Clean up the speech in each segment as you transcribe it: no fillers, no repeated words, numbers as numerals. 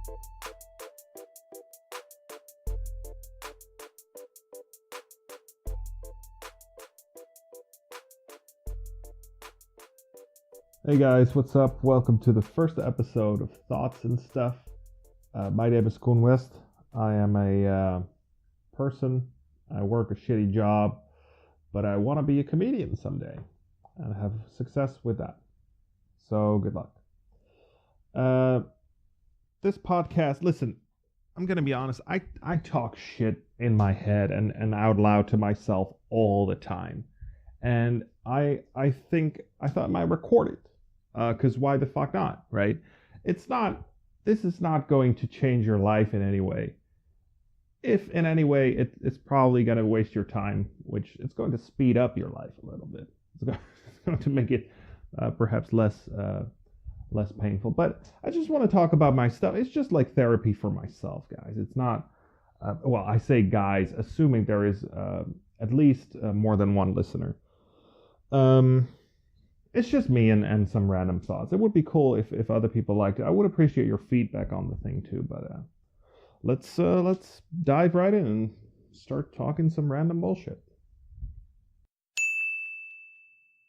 Hey guys, what's up? Welcome to the first episode of Thoughts and Stuff. My name is Koen West. I am a person. I work a shitty job, but I want to be a comedian someday and have success with that. So good luck. This podcast, listen, I'm going to be honest. I talk shit in my head and out loud to myself all the time. And I thought I might record it. Because why the fuck not, right? This is not going to change your life in any way. If in any way, it's probably going to waste your time, which it's going to speed up your life a little bit. It's going to make it perhaps less painful. But I just want to talk about my stuff. It's just like therapy for myself, guys. It's not, I say guys, assuming there is at least more than one listener. It's just me and some random thoughts. It would be cool if other people liked it. I would appreciate your feedback on the thing too. But let's dive right in and start talking some random bullshit.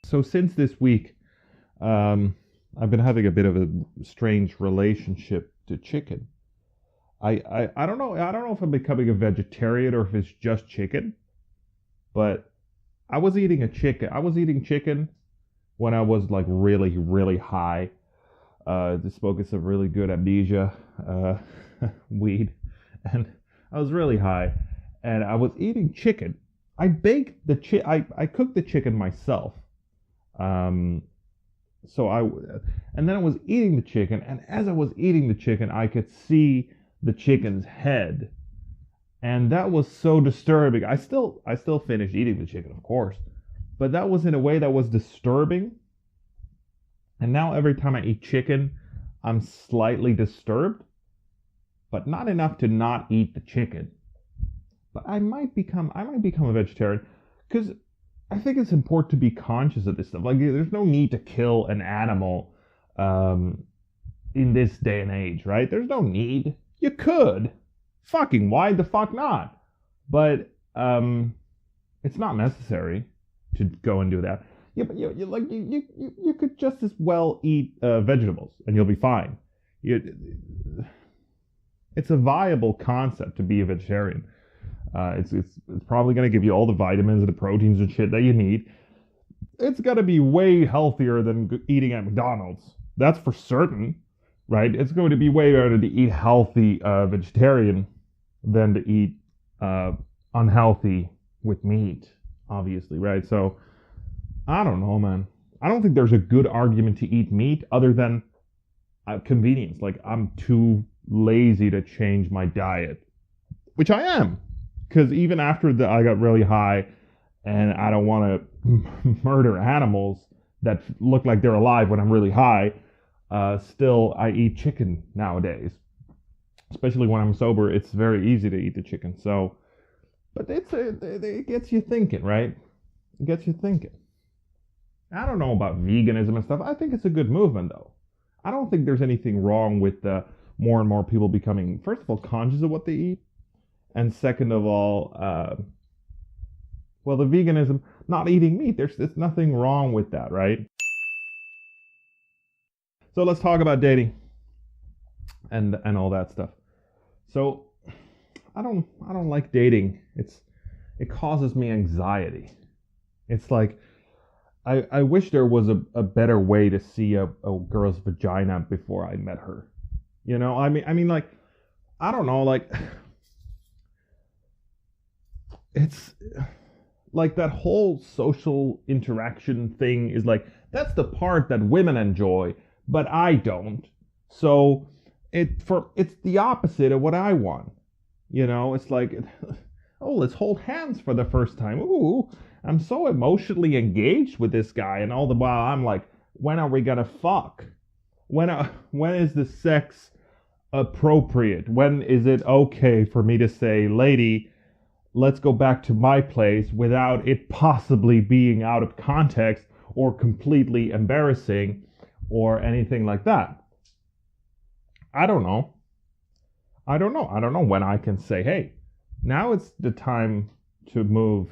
So since this week, I've been having a bit of a strange relationship to chicken. I don't know. I don't know if I'm becoming a vegetarian or if it's just chicken. But I was eating chicken when I was like really, really high. Smoking some really good amnesia weed. And I was really high. And I was eating chicken. I baked the I cooked the chicken myself. And then I was eating the chicken. And as I was eating the chicken, I could see the chicken's head. And that was so disturbing. I still finished eating the chicken, of course. But that was in a way that was disturbing. And now every time I eat chicken, I'm slightly disturbed. But not enough to not eat the chicken. But I might become a vegetarian. Because I think it's important to be conscious of this stuff. Like, there's no need to kill an animal in this day and age, right? There's no need. You could. Fucking why the fuck not? But it's not necessary to go and do that. Yeah, but you could just as well eat vegetables and you'll be fine. It's a viable concept to be a vegetarian. It's probably going to give you all the vitamins and the proteins and shit that you need. It's going to be way healthier than eating at McDonald's. That's for certain, right? It's going to be way better to eat healthy vegetarian than to eat unhealthy with meat. Obviously, right? So, I don't know, man. I don't think there's a good argument to eat meat other than convenience. Like, I'm too lazy to change my diet, which I am. Because even after I got really high and I don't want to murder animals that look like they're alive when I'm really high, still I eat chicken nowadays. Especially when I'm sober, it's very easy to eat the chicken. So, but it gets you thinking, right? It gets you thinking. I don't know about veganism and stuff. I think it's a good movement, though. I don't think there's anything wrong with more and more people becoming, first of all, conscious of what they eat. And second of all, the veganism, not eating meat, there's nothing wrong with that, right? So let's talk about dating and all that stuff. So I don't like dating. It causes me anxiety. It's like I wish there was a better way to see a girl's vagina before I met her. You know, I mean like, I don't know, like, it's like that whole social interaction thing is like, that's the part that women enjoy, but I don't. So it's the opposite of what I want. You know, it's like, oh, let's hold hands for the first time. Ooh, I'm so emotionally engaged with this guy, and all the while I'm like, when are we gonna fuck? When is the sex appropriate? When is it okay for me to say, lady, let's go back to my place without it possibly being out of context or completely embarrassing or anything like that? I don't know. I don't know. I don't know when I can say, hey, now it's the time to move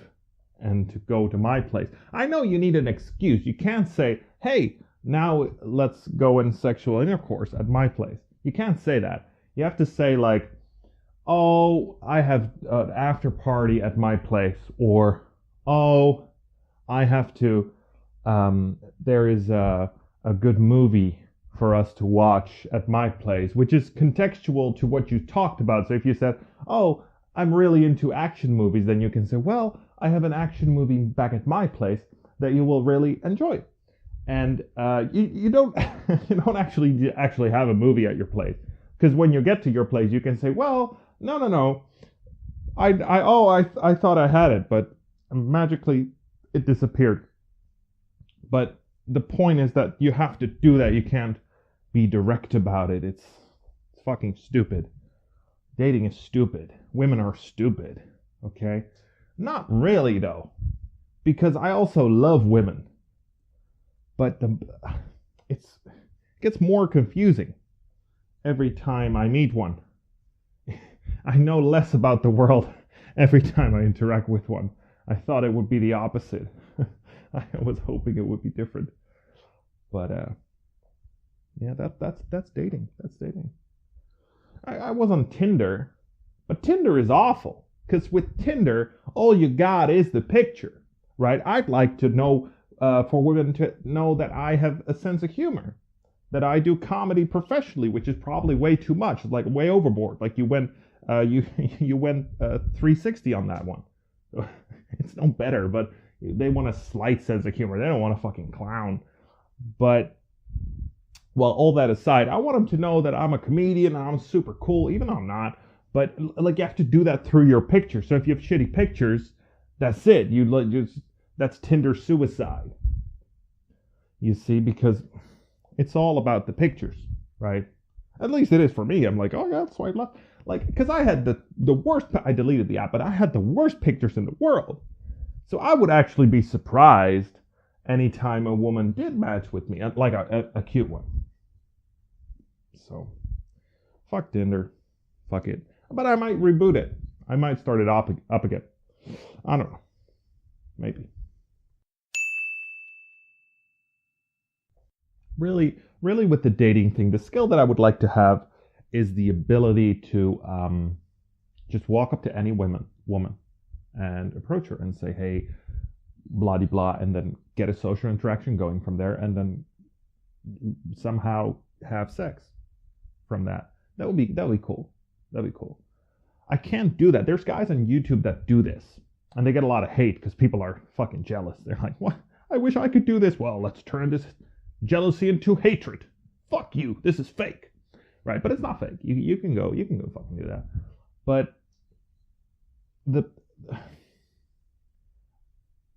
and to go to my place. I know you need an excuse. You can't say, hey, now let's go in sexual intercourse at my place. You can't say that. You have to say, like, oh, I have an after party at my place, or oh, I have to, there is a good movie for us to watch at my place, which is contextual to what you talked about. So if you said, oh, I'm really into action movies, then you can say, well, I have an action movie back at my place that you will really enjoy. And you don't you don't actually have a movie at your place, because when you get to your place, you can say, well, no, I thought I had it, but magically it disappeared. But the point is that you have to do that. You can't be direct about it. It's fucking stupid. Dating is stupid. Women are stupid. Okay? Not really though, because I also love women. But it gets more confusing every time I meet one. I know less about the world every time I interact with one. I thought it would be the opposite. I was hoping it would be different. But yeah, that's dating. That's dating. I was on Tinder, but Tinder is awful. Because with Tinder, all you got is the picture, right? I'd like to know, for women to know that I have a sense of humor, that I do comedy professionally, which is probably way too much, like way overboard. Like you went, you went 360 on that one. It's no better, but they want a slight sense of humor. They don't want a fucking clown. But well, all that aside, I want them to know that I'm a comedian and I'm super cool, even though I'm not. But like, you have to do that through your picture. So if you have shitty pictures, that's it. That's Tinder suicide. You see, because it's all about the pictures, right? At least it is for me. I'm like, oh yeah, swipe left. Like, because I had the worst. I deleted the app, but I had the worst pictures in the world. So I would actually be surprised anytime a woman did match with me, like a cute one. So, fuck Tinder. Fuck it. But I might reboot it. I might start it up again. I don't know. Maybe. Really, really, with the dating thing, the skill that I would like to have is the ability to just walk up to any woman and approach her and say, hey, blah de blah, and then get a social interaction going from there, and then somehow have sex from that. That would be cool. That'd be cool. I can't do that. There's guys on YouTube that do this, and they get a lot of hate because people are fucking jealous. They're like, what? I wish I could do this. Well, let's turn this jealousy into hatred. Fuck you. This is fake. Right? But it's not fake. You can go fucking do that. But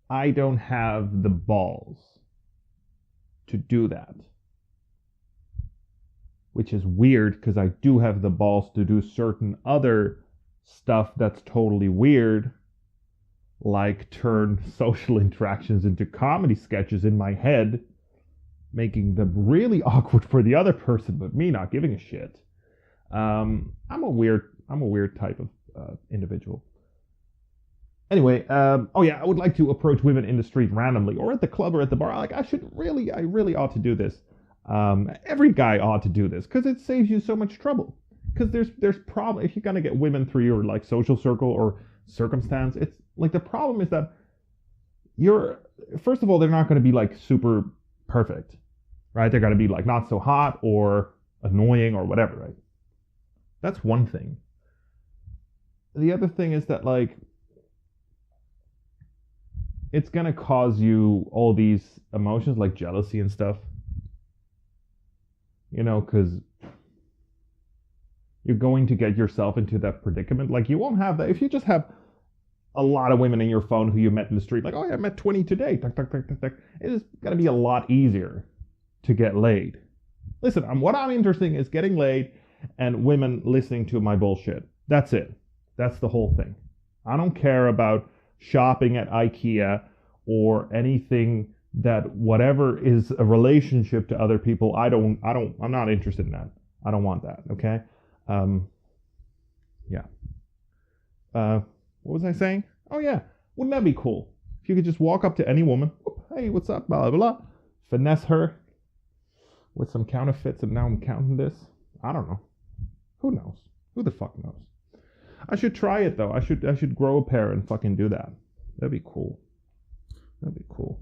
I don't have the balls to do that. Which is weird, because I do have the balls to do certain other stuff that's totally weird, like turn social interactions into comedy sketches in my head, making them really awkward for the other person, but me not giving a shit. I'm a weird type of individual. Anyway, oh yeah, I would like to approach women in the street randomly, or at the club, or at the bar. Like, I really ought to do this. Every guy ought to do this, because it saves you so much trouble. Because there's problem if you're gonna get women through your like social circle or circumstance. It's like, the problem is that first of all, they're not gonna be like super perfect, right? They're gonna be like not so hot or annoying or whatever, right? That's one thing. The other thing is that, like, it's gonna cause you all these emotions like jealousy and stuff. You know, because you're going to get yourself into that predicament. Like, you won't have that if you just have a lot of women in your phone who you met in the street. Like, oh yeah, I met 20 today. Tuck, tuck, tuck, tuck, tuck. It is gonna be a lot easier to get laid. Listen, what I'm interested in is getting laid and women listening to my bullshit. That's it. That's the whole thing. I don't care about shopping at IKEA or anything that whatever is a relationship to other people. I'm not interested in that. I don't want that. Okay. Yeah. What was I saying? Oh yeah, wouldn't that be cool? If you could just walk up to any woman, whoop, hey, what's up, blah blah blah, finesse her with some counterfeits, and now I'm counting this. I don't know. Who knows? Who the fuck knows? I should try it though. I should grow a pair and fucking do that. That'd be cool. That'd be cool.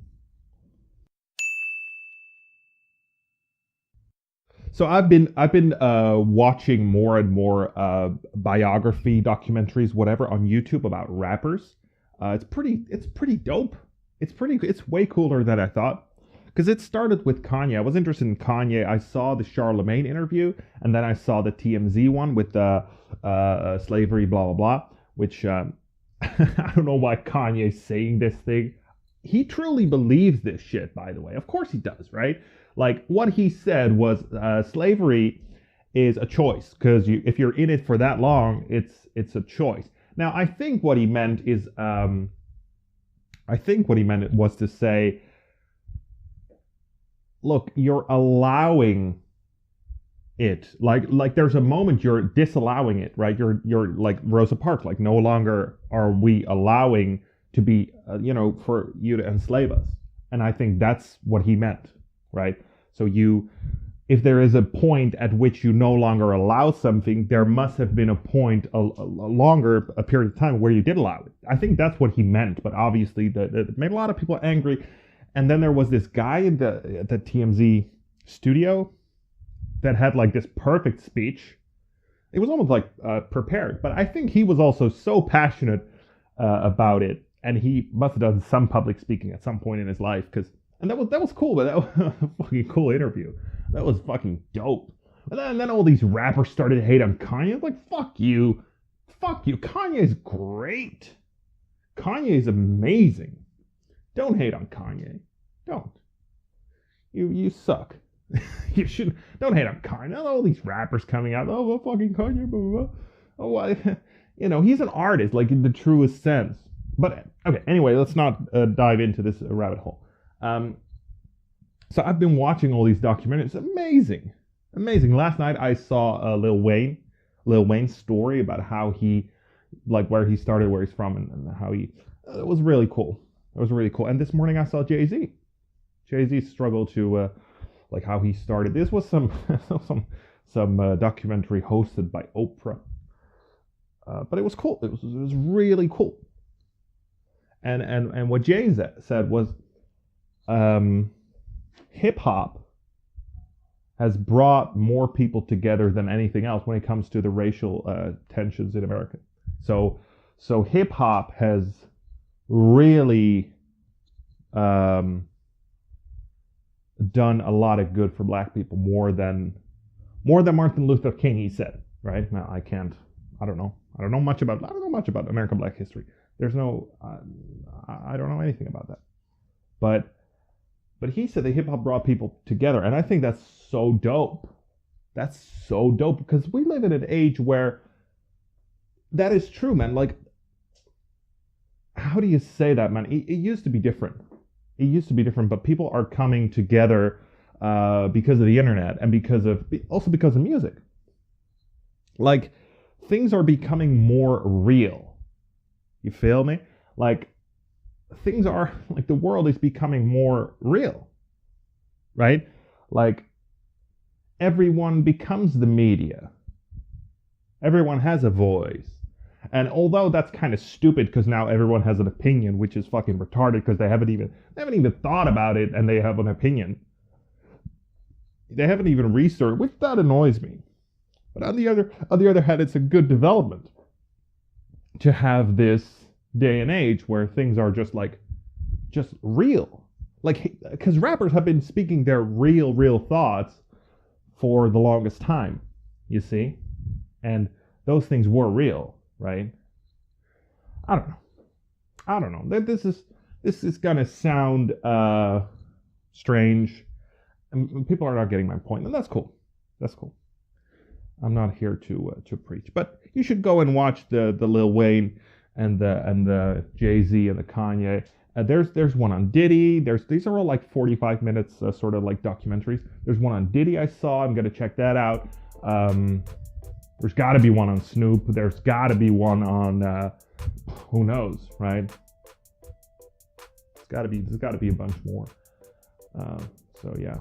So I've been watching more and more biography documentaries, whatever, on YouTube about rappers. It's pretty dope. It's way cooler than I thought. Because it started with Kanye. I was interested in Kanye. I saw the Charlemagne interview, and then I saw the TMZ one with the slavery, blah blah blah. Which I don't know why Kanye's saying this thing. He truly believes this shit, by the way. Of course he does, right? Like what he said was slavery is a choice because if you're in it for that long, it's a choice. Now I think what he meant is was to say, look, you're allowing it. Like there's a moment you're disallowing it, right? You're like Rosa Parks, like no longer are we allowing to be, for you to enslave us. And I think that's what he meant, right? So if there is a point at which you no longer allow something, there must have been a point, a longer a period of time where you did allow it. I think that's what he meant, but obviously that made a lot of people angry. And then there was this guy in the TMZ studio that had like this perfect speech. It was almost like prepared, but I think he was also so passionate about it, and he must have done some public speaking at some point in his life. And that was cool, but that was a fucking cool interview. That was fucking dope. And then all these rappers started to hate on Kanye. I was like, fuck you. Kanye's great. Kanye's amazing. Don't hate on Kanye. Don't. You suck. You should. Don't hate on Kanye. All these rappers coming out. Oh, well, fucking Kanye. Blah, blah, blah. Oh, well, he's an artist, like in the truest sense. But okay. Anyway, let's not dive into this rabbit hole. So I've been watching all these documentaries. Amazing. Last night I saw Lil Wayne's story about how he, like where he started, where he's from, and how he. It was really cool. And this morning I saw Jay-Z. Jay-Z struggled to, like how he started. This was some documentary hosted by Oprah. But it was cool. It was really cool. And what Jay said was, hip hop has brought more people together than anything else when it comes to the racial tensions in America. So hip hop has really done a lot of good for Black people, more than Martin Luther King. He said, right? Now I don't know much about American Black history. I don't know anything about that. But he said that hip hop brought people together, and I think that's so dope. That's so dope because we live in an age where that is true, man. Like, how do you say that, man? It used to be different. But people are coming together because of the internet and because of music. Like, things are becoming more real. You feel me? Like, things are, like, the world is becoming more real, right? Like, everyone becomes the media. Everyone has a voice. And although that's kind of stupid because now everyone has an opinion, which is fucking retarded because they haven't even thought about it and they have an opinion. They haven't even researched, which that annoys me. But on the other hand, it's a good development to have this day and age where things are just real. Like, because rappers have been speaking their real thoughts for the longest time, you see? And those things were real, right? I don't know. This is gonna sound strange, and people are not getting my point, and that's cool. I'm not here to preach, but you should go and watch the Lil Wayne and the Jay-Z and the Kanye. There's one on Diddy. These are all like 45 minutes, sort of like documentaries. There's one on Diddy I saw. I'm gonna check that out. There's got to be one on Snoop. There's got to be one on who knows, right? There's got to be a bunch more. So yeah.